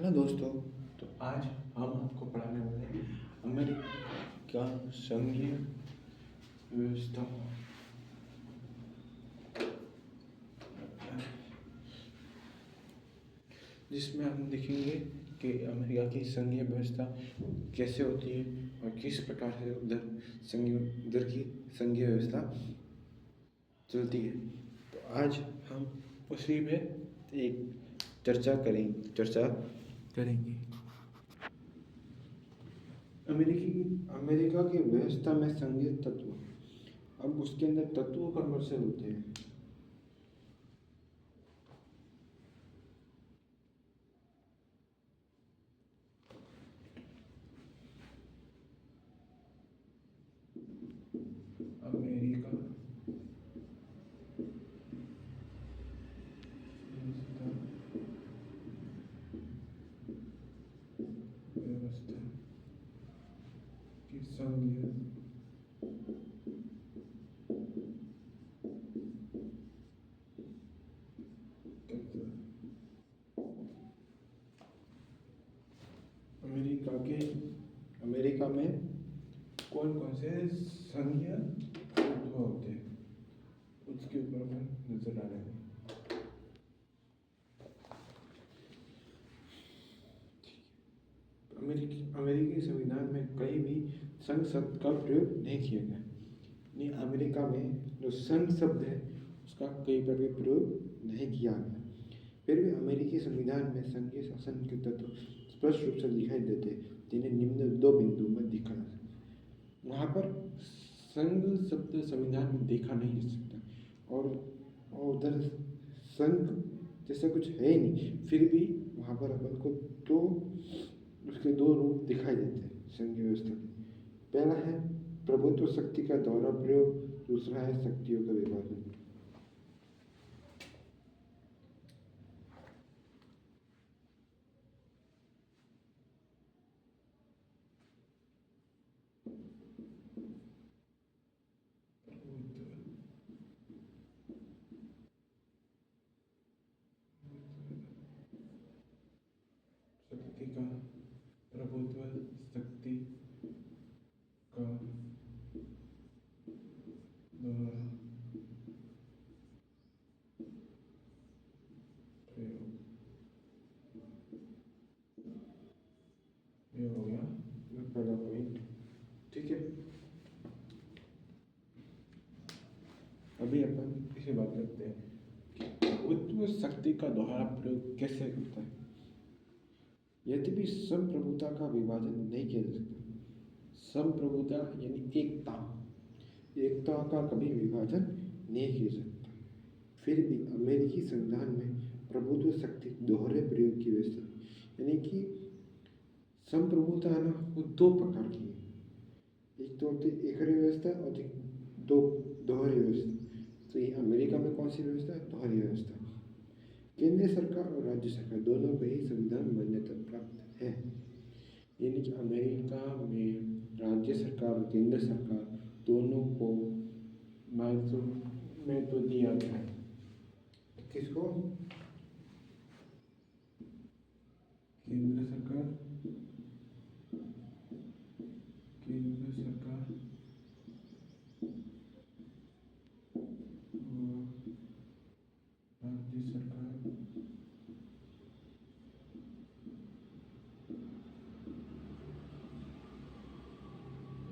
Hello दोस्तों। तो आज हम आपको पढ़ाने वाले हैं अमेरिका संघीय व्यवस्था, जिसमें हम देखेंगे कि अमेरिका की संघीय व्यवस्था कैसे होती है और किस प्रकार से उधर की संघीय व्यवस्था चलती है। तो आज हम उसी पे एक चर्चा करेंगे। अमेरिका की व्यवस्था में संघीय तत्व। अब उसके अंदर तत्वों कौन से होते हैं। अमेरिका व्यवस्था की संघीय तत्व। अमेरिका में कौन कौन से संघीय तत्व होते हैं, उसके ऊपर हम नजर डालेंगे। अमेरिकी संविधान में कहीं भी संघ शब्द का प्रयोग नहीं किया गया। नहीं, अमेरिका में जो संघ शब्द है उसका कहीं पर भी प्रयोग नहीं किया गया। फिर भी अमेरिकी संविधान में संघीय शासन के तत्व स्पष्ट रूप से दिखाई देते, जिन्हें निम्न दो बिंदुओं में दिखा जा सकता। वहाँ पर संघ शब्द संविधान में देखा नहीं जा सकता और उधर संघ जैसा कुछ है ही नहीं। फिर भी वहाँ पर अपन को उसके दो रूप दिखाई देते हैं संघीय व्यवस्था के। पहला है प्रभुत्व शक्ति का दोहरा प्रयोग, दूसरा है शक्तियों का विभाजन। शक्ति का प्रभुत्व शक्ति का दोहरा प्रयोग। ये हो गया पहला पॉइंट। ठीक है, अभी अपन इसे बात करते हैं कि प्रभुत्व शक्ति का दोहरा प्रयोग कैसे करता है। यद्यपि संप्रभुता का विभाजन नहीं किया जा सकता। संप्रभुता यानी एकता का कभी विभाजन नहीं किया सकता। फिर भी अमेरिकी संविधान में प्रभुत्व शक्ति दोहरे प्रयोग की व्यवस्था, यानी कि संप्रभुता है ना, वो दो प्रकार की है। एक तो होती है एकरी व्यवस्था और एक दो दोहरी व्यवस्था। तो ये अमेरिका में कौन सी व्यवस्था है? दोहरी व्यवस्था। केंद्रीय सरकार और राज्य सरकार दोनों को ही संविधान मान्यता प्राप्त है। यानी कि अमेरिका में राज्य सरकार और केंद्र सरकार दोनों को महत्व दिया गया है। किसको? केंद्र सरकार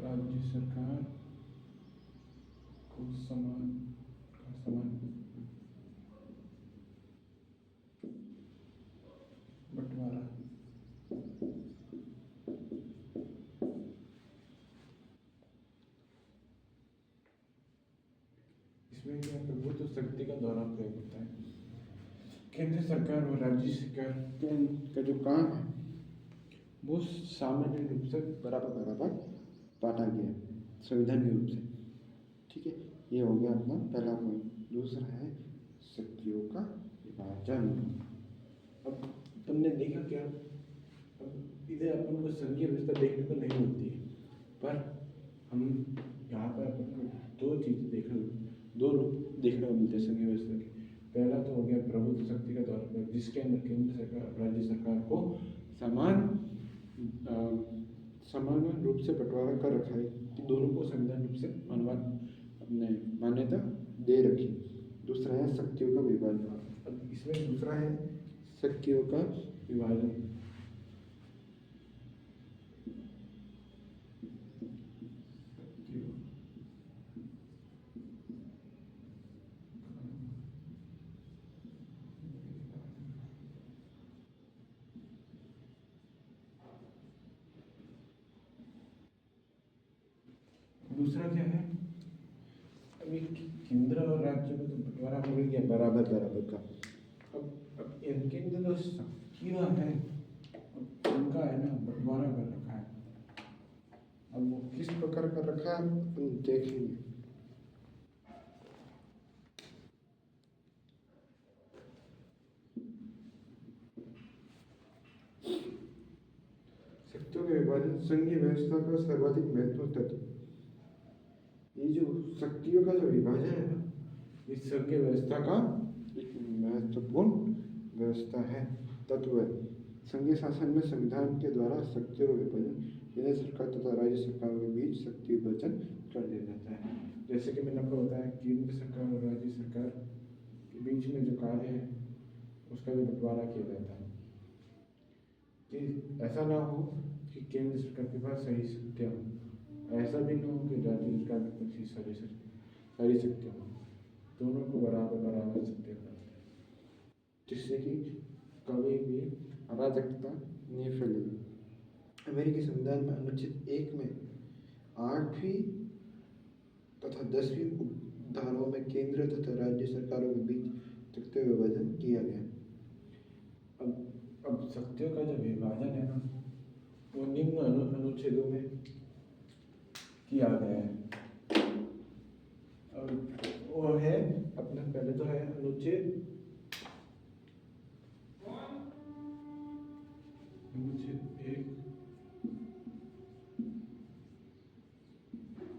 राज्य सरकार को समान बंटवारा। इसमें क्या प्रभुत्व शक्ति का दोहरा प्रयोग होता है। केंद्र सरकार और राज्य सरकार का जो काम है वो सामान्य रूप से बराबर बांटा गया संविधान के रूप से। ठीक है, ये हो गया अपना पहला पॉइंट। दूसरा है शक्तियों का विभाजन। अब तुमने देखा क्या, अब इधर अपन को संघीय व्यवस्था देखने को नहीं मिलती है, पर हम यहाँ पर अपन को दो रूप देखने को मिलते हैं संघीय व्यवस्था के। पहला तो हो गया प्रभुत्व शक्ति का तौर पर, जिसके अंदर केंद्र सरकार राज्य सरकार को समान रूप से बंटवारा कर रखा है कि दोनों को संविधान रूप से अपने मान्यता दे रखी। दूसरा है शक्तियों का विभाजन। अब इसमें दूसरा है शक्तियों का विभाजन। दूसरा क्या है, अभी केंद्र और राज्य में तो बंटवारा हो गया बराबर बराबर का। अब इनके अंदर जो शक्तियाँ हैं उनका है ना बंटवारा कर रखा है। अब वो किस प्रकार का रखा है हम देखेंगे। शक्तियों के विभाजन संघीय व्यवस्था का सर्वाधिक महत्वपूर्ण तत्व। ये जो शक्तियों का जो विभाजन है ना, इस संघीय व्यवस्था का एक महत्वपूर्ण व्यवस्था है, तत्व है। संघीय शासन में संविधान के द्वारा शक्तियों का विभाजन केंद्र सरकार तथा राज्य सरकारों के बीच शक्ति विभाजन कर दिया जाता है। जैसे कि मैंने आपको बताया, केंद्र सरकार और राज्य सरकार के बीच में जो कार्य है उसका भी बंटवारा किया जाता है कि ऐसा ना हो कि केंद्र सरकार के पास सही शक्तियाँ हो, ऐसा भी ना हो कि राज्य सरकार के पास सारी शक्तियाँ हो। दोनों को बराबर बराबर शक्तियाँ प्राप्त है, जिससे कि कभी भी अराजकता नहीं फैलेगी। अमेरिकी संविधान में अनुच्छेद 1 में 8वीं तथा 10वीं धाराओं में केंद्र तथा राज्य सरकारों के बीच शक्तियों का विभाजन किया गया। अब शक्तियों का जो विभाजन है ना, वो निम्न अनुच्छेदों में किया गया है। और वो है अपना, पहले तो है अनुच्छेद 1,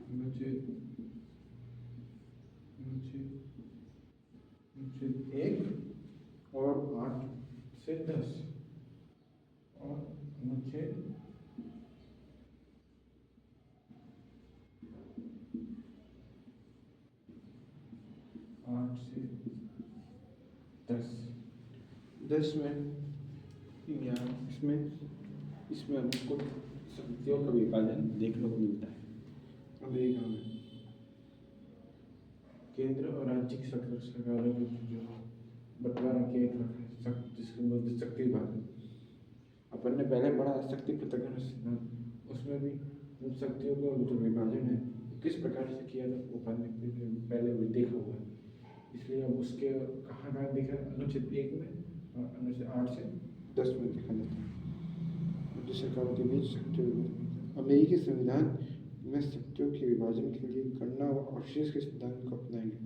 अनुच्छेद 1 और 8 से 10 और अनुच्छेद 8 से 10 में या इसमें हमको शक्तियों का विभाजन देखने को मिलता है। अमेरिका में केंद्र और राज्य की सरकारों के जो बंटवारा किया रखा है, जिसको बोलते शक्ति विभाजन। अपन ने पहले पढ़ा शक्ति पृथक्करण सिद्धांत, उसमें भी उन शक्तियों का जो विभाजन है किस प्रकार से किया था वो पहले भी देखा हुआ है। इसलिए अब उसके कहाँ देखा, अनुच्छेद 1 में और अनुच्छेद 8 से 10 में देखा जाता है। राज्य सरकारों के बीच शक्तियों। अमेरिकी संविधान में शक्तियों के विभाजन के लिए गणना व अवशेष के सिद्धांत को अपनाएंगे।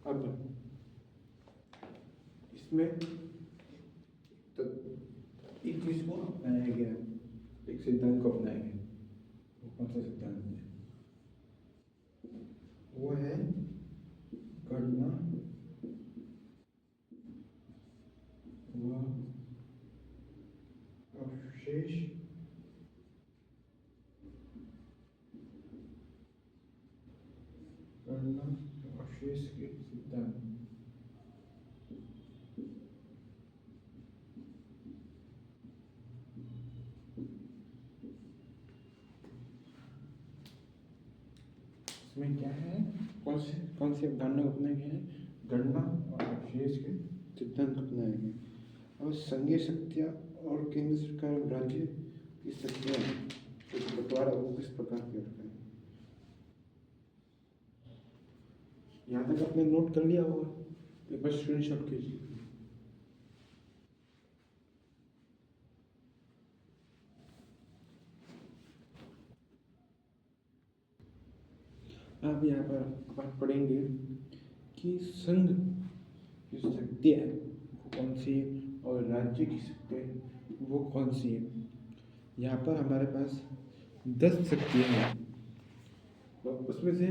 अब इसमें एक चीज को अपनाया गया, एक सिद्धांत को अपनाया गया। वो कौन सा सिद्धांत है? वो है गणना व अवशेष के सिद्धांत। इसमें क्या है, कौन से गणना अपनाए गए हैं? गणना और अवशेष के सिद्धांत अपनाए गए। और संघीय शक्तियाँ और केंद्र सरकार और राज्य की शक्तियाँ बंटवारा वो किस प्रकार किया रखा है। यहाँ तक आपने नोट कर लिया होगा, एक बार स्क्रीनशॉट कीजिए। अब यहाँ पर अपन पढ़ेंगे कि संघ की शक्तियाँ वो कौन सी है और राज्य की शक्तियाँ वो कौन सी है। यहाँ पर हमारे पास 10 शक्तियाँ हैं, तो उसमें से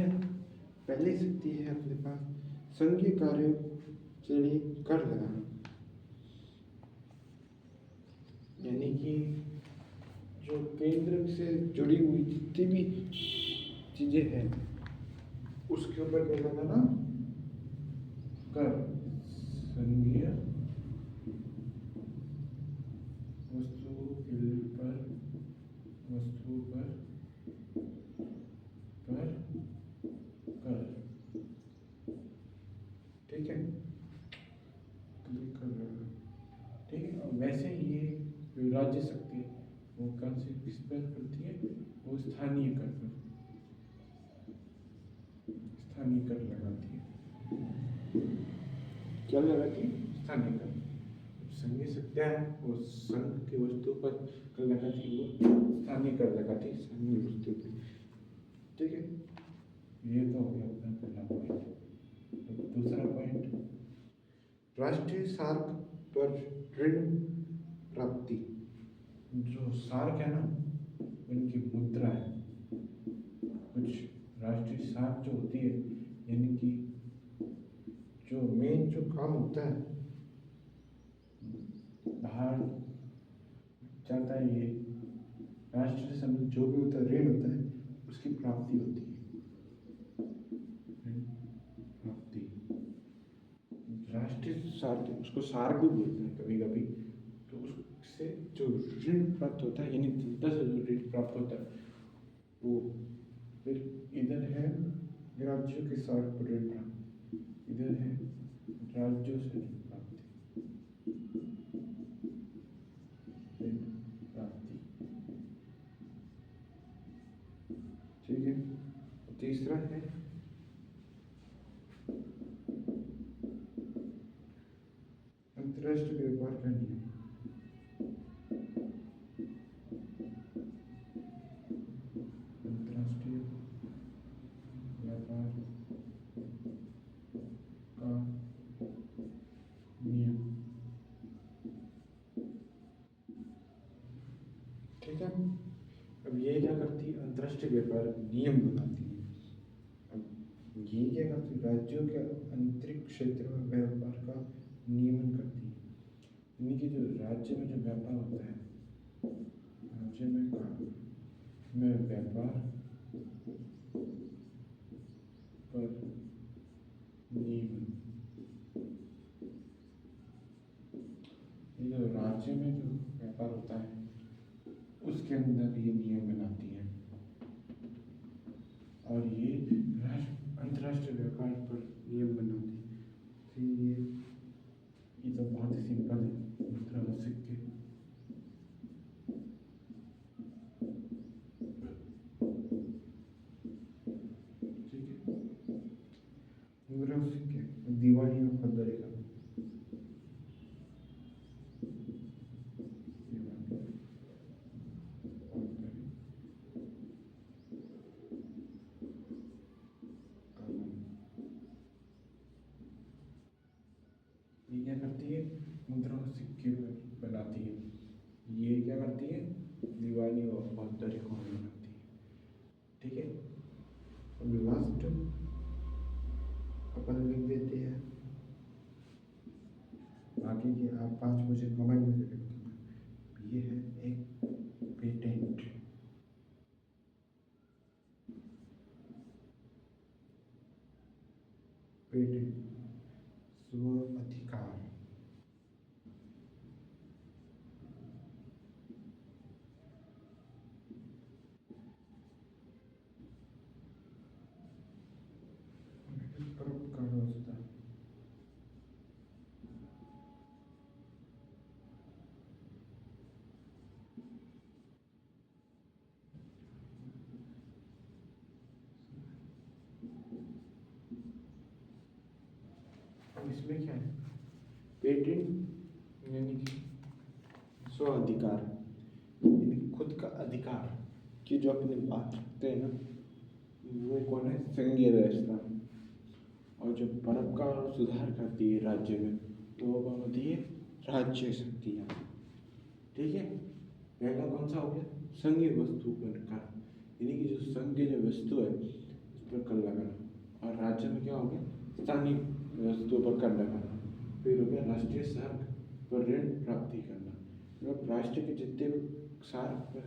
पहली शक्ति है अपने पास संघीय कार्यों चलिए कर लगाना, यानी कि जो केंद्र से जुड़ी हुई जितनी भी चीजें हैं उसके ऊपर क्या लगाना, कर। संज्ञा वस्तु पर कर, ठीक है, क्लिक कर रहा, ठीक है। और वैसे ये जो राज्य शक्ति है वो कौन से किस पर करती है, वो स्थानीय कर पर, स्थानीय कर लगाती है। क्या लगाती है, स्थानीय कर। संघीय शक्तियाँ है वो संघ की वस्तु पर कर लगाती है, वो स्थानीय कर लगाती है संघीय वस्तु पर, ठीक है। ये तो हो गया अपना पहला पॉइंट। दूसरा पॉइंट, राष्ट्रीय सार्क पर ऋण प्राप्ति। जो सार्क है ना उनकी मुद्रा है, कुछ राष्ट्रीय सार्क जो होती है, यानी कि जो मेन जो काम होता है बाहर जाता है, ये राष्ट्रीय संबंध जो भी होता है ऋण होता है उसकी प्राप्ति होती है, ऋण प्राप्ति। राष्ट्रीय सार्क, उसको सार्क भी बोलते हैं कभी कभी, तो उससे जो ऋण प्राप्त होता है, यानी जनता से जो ऋण प्राप्त होता है वो, फिर इधर है राज्यों के सार्क पर ऋण प्राप्ति, इधर है राज्यों से ऋण प्राप्ति, ऋण प्राप्ति, ठीक है। तीसरा है अंतर्राष्ट्रीय व्यापार का नियम। अंतर्राष्ट्रीय व्यापार का नियम, ठीक है। अब ये क्या करती है, अंतर्राष्ट्रीय व्यापार नियम बनाती है। अब ये क्या करती है, राज्यों के आंतरिक क्षेत्र में व्यापार का नियमन करती है, यानी कि जो राज्य में जो व्यापार होता है, राज्य में व्यापार पर नियमन, ये जो राज्य में जो व्यापार होता है उसके अंदर ये नियम बनाती है, और ये अंतर्राष्ट्रीय व्यापार पर नियम बनाती है। तो ये तो बहुत ही सिंपल है, मुद्रा और सिक्के, ठीक है। मुद्रा और सिक्के, दीवानी और खरीदारी का, ये क्या करती है, मुद्रा और सिक्के बनाती है। ये क्या करती है, दीवानी और फौजदारी को बनाती है, ठीक है। अब लास्ट अपन लिख देते हैं, बाकी के आप 5 मुझे कमेंट में लिख देना। ये है एक पेटेंट, पेटेंट स्व अधिकार, परोपकार व्यवस्था, इसमें क्या है, पेटेंट यानी कि स्व अधिकार, यानी कि खुद का अधिकार कि जो अपनी बात रखते हैं ना वो कौन है, संघीय व्यवस्था। और जो परोपकार और सुधार करती है राज्य में वो कौन होती है, राज्य शक्तियाँ, ठीक है। पहला कौन सा हो गया, संघीय वस्तु पर कर, यानी कि जो संघीय जो वस्तु है उस पर कर लगाना, और राज्य में क्या हो गया, स्थानीय वस्तुओं पर कर लगाना, फिर हो गया राष्ट्रीय साख पर ऋण प्राप्ति करना, मतलब राष्ट्र के जितने भी साख पर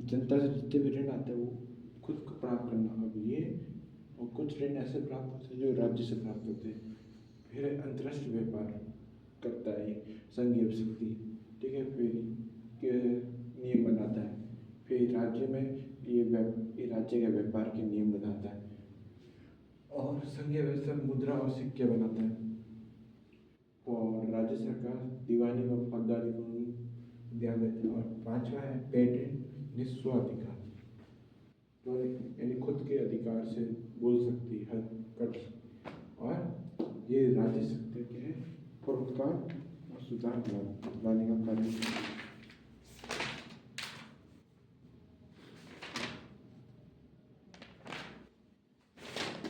जनता से जितने भी ऋण आते हैं वो खुद को प्राप्त करना। अब ये और कुछ ऋण ऐसे प्राप्त होते हैं जो राज्य से प्राप्त होते हैं। फिर अंतर्राष्ट्रीय व्यापार करता है ये संघीय शक्ति, ठीक है। फिर के नियम बनाता है। फिर राज्य में ये राज्य के व्यापार के नियम बनाता है और संघीय व्यवस्था मुद्रा और सिक्के बनाता है। और राज्य सरकार दीवानी व फौजदारी कानून ध्यान देती है। और पांचवा है पेटेंट निस्वाधिकार, तो यानी खुद के अधिकार से बोल सकती है, कर सकती। और ये राज्य सत्ता के परोपकार और सुधार लाने का कार्य।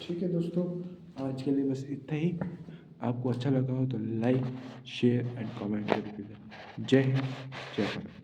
ठीक है दोस्तों, आज के लिए बस इतना ही। आपको अच्छा लगा हो तो लाइक शेयर एंड कमेंट जरूर कीजिए। जय हिंद, जय भारत।